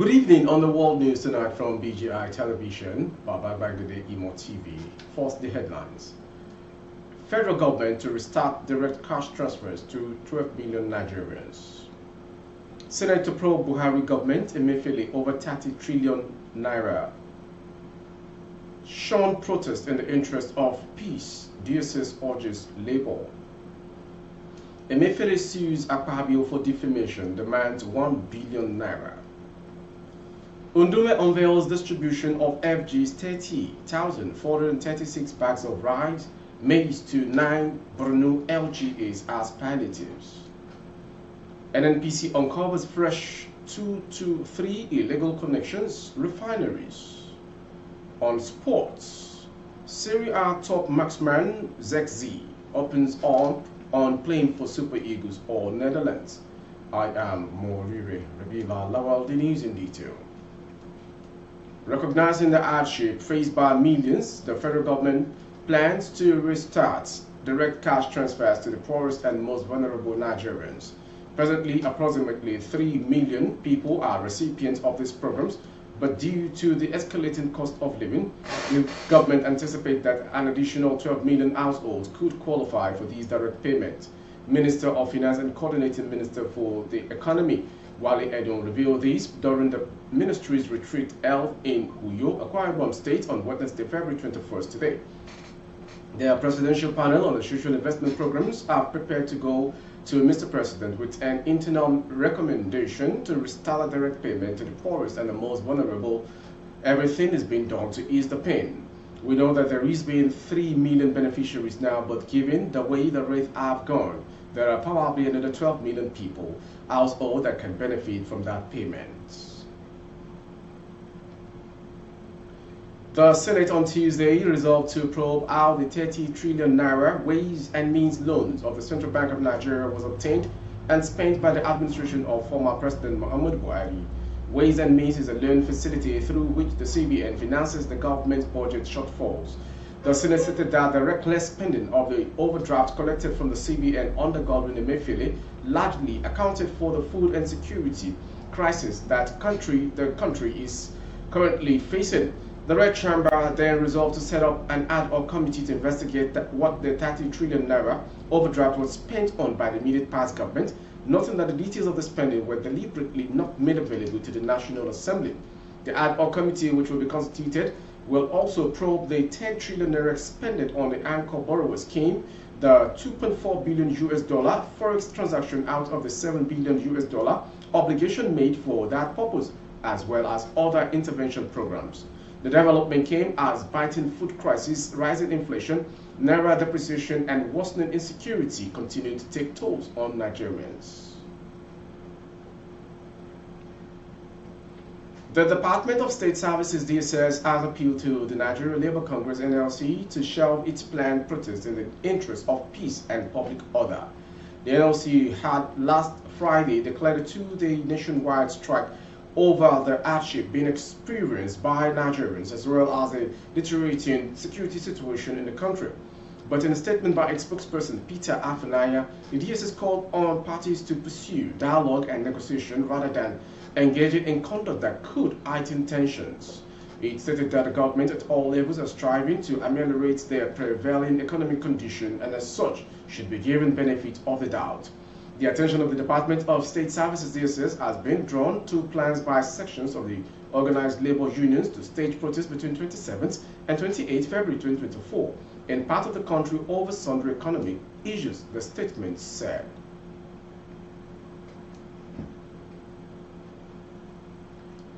Good evening on the World News tonight from BGI Television, Baba Baghdadi Imo TV. First, the headlines. Federal government to restart direct cash transfers to 12 million Nigerians. Senate to probe Buhari government, Emefiele over 30 trillion naira. Shun protest in the interest of peace, DSS urges labor. Emefiele sues Akpabio for defamation, demands 1 billion naira. Undume unveils distribution of FG's 30,436 bags of rice, maize to 9 Borno LGAs as palliatives. NNPC uncovers fresh 2 to 3 illegal connections, refineries. On sports, Serie A top marksman Zekzi opens on playing for Super Eagles or Netherlands. I am Morire Rabila Lawal, the news in detail. Recognizing the hardship faced by millions, the federal government plans to restart direct cash transfers to the poorest and most vulnerable Nigerians. Presently, approximately 3 million people are recipients of these programs, but due to the escalating cost of living, the government anticipates that an additional 12 million households could qualify for these direct payments. Minister of Finance and Coordinating Minister for the Economy, Wale Edun, revealed this during the ministry's retreat held in Uyo, Akwa Ibom State on Wednesday, February 21st today. Their presidential panel on the social investment programs are prepared to go to Mr. President with an internal recommendation to restart direct payment to the poorest and the most vulnerable. Everything is being done to ease the pain. We know that there is been 3 million beneficiaries now, but given the way the rates have gone, there are probably another 12 million people, households that can benefit from that payment. The Senate on Tuesday resolved to probe how the 30 trillion naira ways and means loans of the Central Bank of Nigeria was obtained and spent by the administration of former President Muhammadu Buhari. Ways and Means is a loan facility through which the CBN finances the government's budget shortfalls. The Senate stated that the reckless spending of the overdraft collected from the CBN under Godwin Emefiele largely accounted for the food insecurity crisis that the country is currently facing. The Red Chamber then resolved to set up an ad hoc committee to investigate what the 30 trillion naira overdraft was spent on by the immediate past government, noting that the details of the spending were deliberately not made available to the National Assembly. The ad hoc committee, which will be constituted, will also probe the 10 trillion naira expended on the anchor borrower scheme, the 2.4 billion US dollar forex transaction out of the 7 billion US dollar obligation made for that purpose, as well as other intervention programs. The development came as biting food crisis, rising inflation, naira depreciation, and worsening insecurity continued to take tolls on Nigerians. The Department of State Services DSS has appealed to the Nigeria Labour Congress NLC to shelve its planned protest in the interest of peace and public order. The NLC had last Friday declared a 2-day nationwide strike over the hardship being experienced by Nigerians as well as a deteriorating security situation in the country. But in a statement by its spokesperson Peter Afanaya, the DSS called on parties to pursue dialogue and negotiation rather than engaging in conduct that could heighten tensions. It stated that the government at all levels are striving to ameliorate their prevailing economic condition and as such should be given benefit of the doubt. The attention of the Department of State Services DSS has been drawn to plans by sections of the organized labor unions to stage protests between 27th and 28th February 2024 in part of the country over sundry economic issues, the statement said.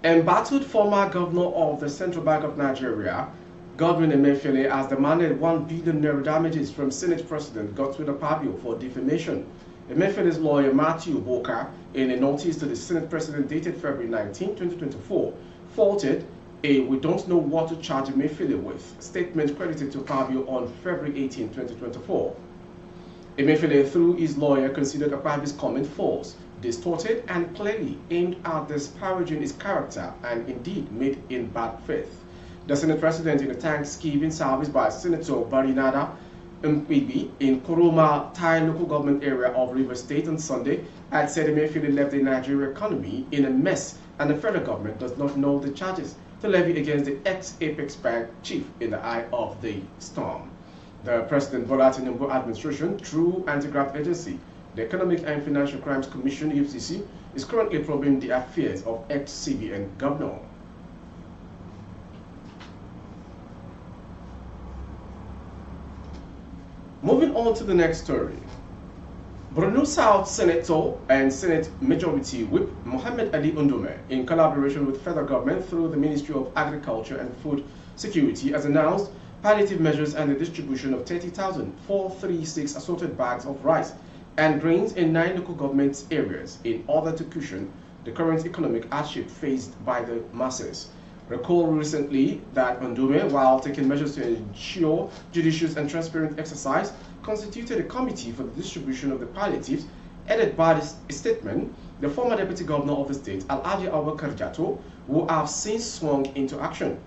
Embattled former governor of the Central Bank of Nigeria, Godwin Emefiele, has demanded 1 billion naira damages from Senate President Godswill Akpabio for defamation. Emefiele's lawyer Matthew Boka, in a notice to the Senate President dated February 19, 2024, faulted a "we don't know what to charge Emefiele with" statement credited to Akpabio on February 18, 2024. Emefiele, through his lawyer, considered Akpabio's comment false, distorted, and clearly aimed at disparaging his character and indeed made in bad faith. The Senate President, in a Thanksgiving service by Senator Barinada Mkwibi in Kuruma, Thai local government area of Rivers State on Sunday, had said Emefiele left the Nigerian economy in a mess and the federal government does not know the charges to levy against the ex-Apex Bank chief in the eye of the storm. The President Bola Tinubu administration, through anti-graft agency, the Economic and Financial Crimes Commission (EFCC), is currently probing the affairs of ex-CBN governor. Moving on to the next story. Borno South Senator and Senate Majority Whip Mohammed Ali Undume, in collaboration with federal government through the Ministry of Agriculture and Food Security, has announced palliative measures and the distribution of 30,436 assorted bags of rice and grains in 9 local government areas in order to cushion the current economic hardship faced by the masses. Recall recently that Undume, while taking measures to ensure judicious and transparent exercise, constituted a committee for the distribution of the palliatives, headed by a statement, the former deputy governor of the state, Alhaji Abubakar Jato, who have since swung into action,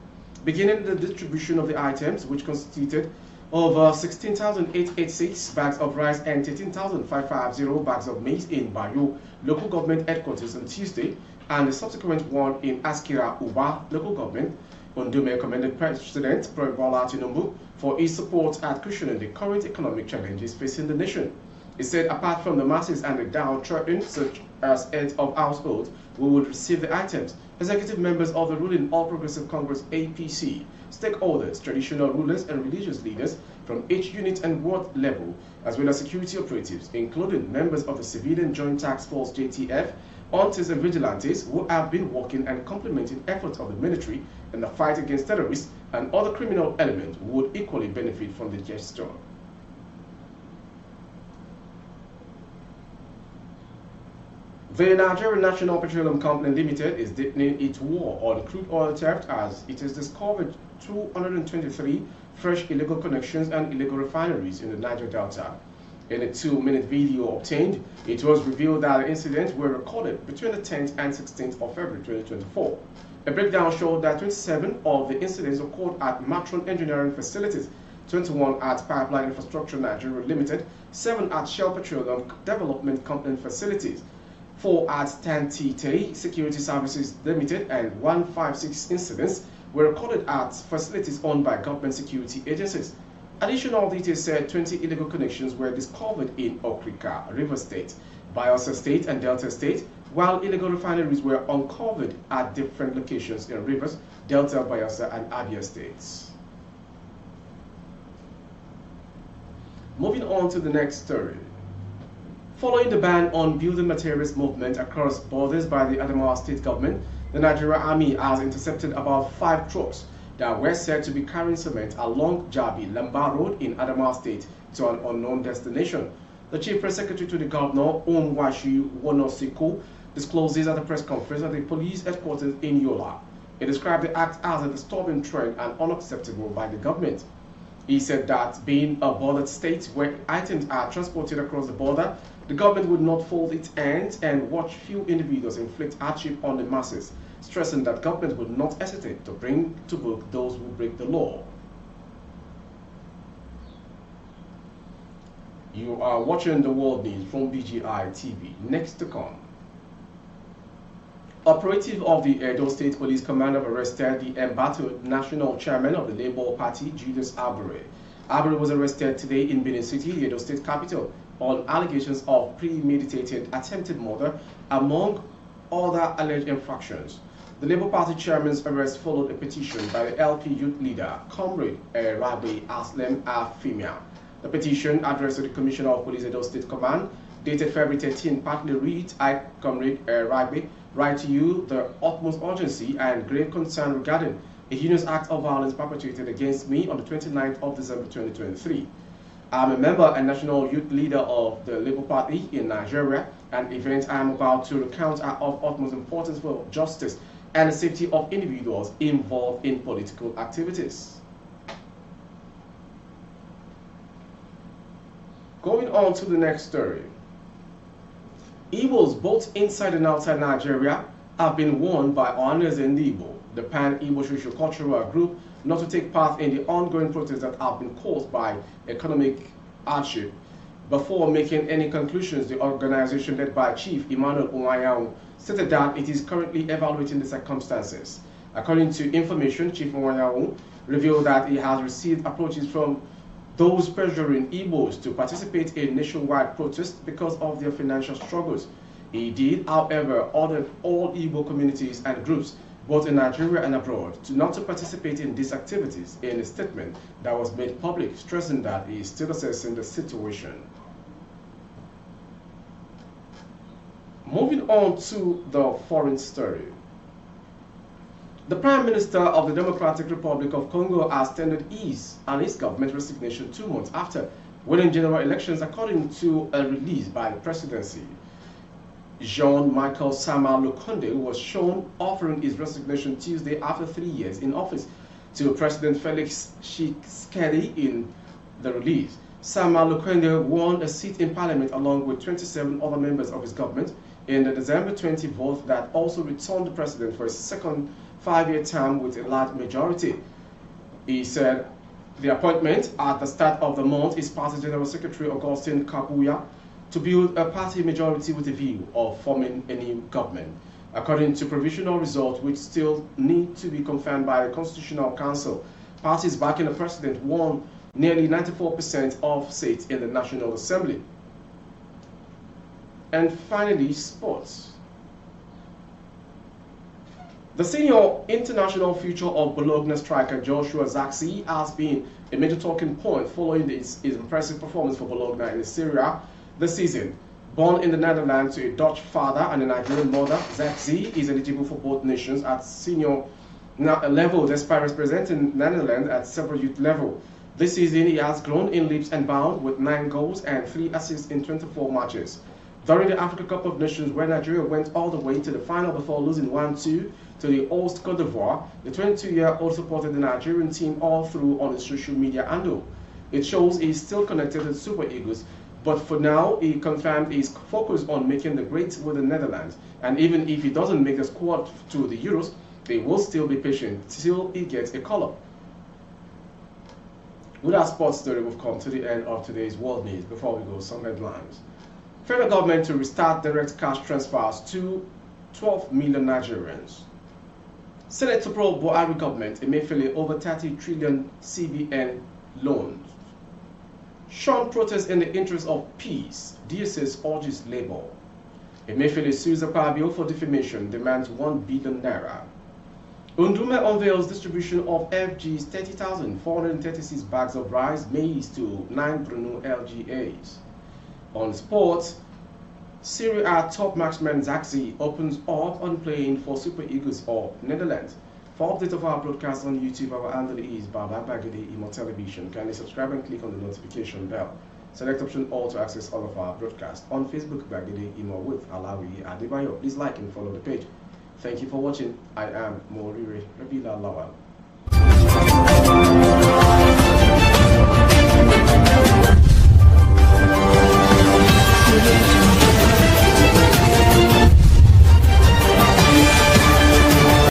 beginning the distribution of the items, which constituted over 16,886 bags of rice and 13,550 bags of maize in Bayo local government headquarters on Tuesday, and the subsequent one in Askira Uba local government. Undume commended President Bola Tinubu for his support at cushioning the current economic challenges facing the nation. He said apart from the masses and the downtrodden, such as heads of households who would receive the items, executive members of the ruling All Progressive Congress (APC), stakeholders, traditional rulers and religious leaders from each unit and ward level, as well as security operatives, including members of the Civilian Joint Task Force (JTF), hunters and vigilantes who have been working and complementing efforts of the military in the fight against terrorists and other criminal elements, would equally benefit from the gesture. The Nigerian National Petroleum Company Limited is deepening its war on crude oil theft as it has discovered 223 fresh illegal connections and illegal refineries in the Niger Delta. In a 2-minute video obtained, it was revealed that the incidents were recorded between the 10th and 16th of February 2024. A breakdown showed that 27 of the incidents occurred at Matron Engineering Facilities, 21 at Pipeline Infrastructure Nigeria Limited, 7 at Shell Petroleum Development Company facilities, 4 at Tantite Security Services Limited, and 156 incidents were recorded at facilities owned by government security agencies. Additional details said 20 illegal connections were discovered in Okrika, River State, Bayelsa State, and Delta State, while illegal refineries were uncovered at different locations in Rivers, Delta, Bayelsa, and Abia states. Moving on to the next story. Following the ban on building materials movement across borders by the Adamawa state government, the Nigerian Army has intercepted about 5 trucks that were said to be carrying cement along Jabi Lamba Road in Adamawa State to an unknown destination. The Chief Press Secretary to the Governor, Onwashi Wonosiko, discloses at a press conference at the police headquarters in Yola. He described the act as a disturbing trend and unacceptable by the government. He said that being a bordered state where items are transported across the border, the government would not fold its hands and watch few individuals inflict hardship on the masses, stressing that government would not hesitate to bring to book those who break the law. You are watching the world news from BGI TV. Next to come. Operative of the Edo State Police Command have arrested the embattled national chairman of the Labour Party, Julius Abure. Abure was arrested today in Benin City, the Edo State capital, on allegations of premeditated attempted murder, among other alleged infractions. The Labour Party chairman's arrest followed a petition by the LP youth leader, Comrade Rabi Aslem Afimia. The petition, addressed to the Commissioner of Police Edo State Command, dated February 13, partly reads, I, Comrade Rabi, write to you the utmost urgency and grave concern regarding a heinous act of violence perpetrated against me on the 29th of December 2023. I am a member and national youth leader of the Labour Party in Nigeria, and events I am about to recount are of utmost importance for justice and the safety of individuals involved in political activities. Going on to the next story. Igbos both inside and outside Nigeria have been warned by Ohaneze Igbo, the pan-Igbo socio-cultural group, not to take part in the ongoing protests that have been caused by economic hardship Before making any conclusions, the organization led by Chief Emmanuel Onwayao stated that it is currently evaluating the circumstances. According to information, Chief Onwayao revealed that he has received approaches from those pressuring Igbos to participate in nationwide protests because of their financial struggles. He did, however, ordered all Igbo communities and groups, both in Nigeria and abroad, not to participate in these activities in a statement that was made public, stressing that he is still assessing the situation. Moving on to the foreign story. The Prime Minister of the Democratic Republic of Congo has tendered his and his government resignation 2 months after winning general elections, according to a release by the presidency. Jean-Michel Sama Lukonde was shown offering his resignation Tuesday after 3 years in office to President Felix Tshisekedi. In the release, Sama Lukonde won a seat in parliament along with 27 other members of his government in the December 20 vote that also returned the president for his second 5-year term with a large majority. He said the appointment at the start of the month is Party General Secretary Augustin Kabuya to build a party majority with a view of forming a new government. According to provisional results, which still need to be confirmed by the Constitutional Council, parties backing the president won nearly 94% of seats in the National Assembly. And finally, sports. The senior international future of Bologna striker Joshua Zirkzee has been a major talking point following his impressive performance for Bologna in the Serie A this season. Born in the Netherlands to a Dutch father and a Nigerian mother, Zirkzee is eligible for both nations at senior level despite representing Netherlands at several youth level. This season, he has grown in leaps and bounds with 9 goals and 3 assists in 24 matches. During the Africa Cup of Nations, where Nigeria went all the way to the final before losing 1-2 to the host Cote d'Ivoire, the 22-year-old supported the Nigerian team all through on his social media handle. It shows he is still connected to the Super Eagles, but for now, he confirmed his focus on making the great with the Netherlands. And even if he doesn't make the squad to the Euros, they will still be patient till he gets a call-up. With our sports story, we've come to the end of today's world news. Before we go, some headlines. Federal government to restart direct cash transfers to 12 million Nigerians. Senate to probe Buhari government, Emefiele over 30 trillion CBN loans. Shun protests in the interest of peace, DSS urges labor. Emefiele sues Akpabio for defamation, demands 1 billion naira. Undume unveils distribution of FG's 30,436 bags of rice, maize to 9 Brunei LGAs. On sports, Serie A top marksman Zirkzee opens up on playing for Super Eagles of Netherlands. For update of our broadcast on YouTube, our handle is Baba Bagede Imo Television. Kindly subscribe and click on the notification bell. Select option all to access all of our broadcasts. On Facebook, Bagede Imo with Alawi Adebayo. Please like and follow the page. Thank you for watching. I am Morire Rabila Lawal.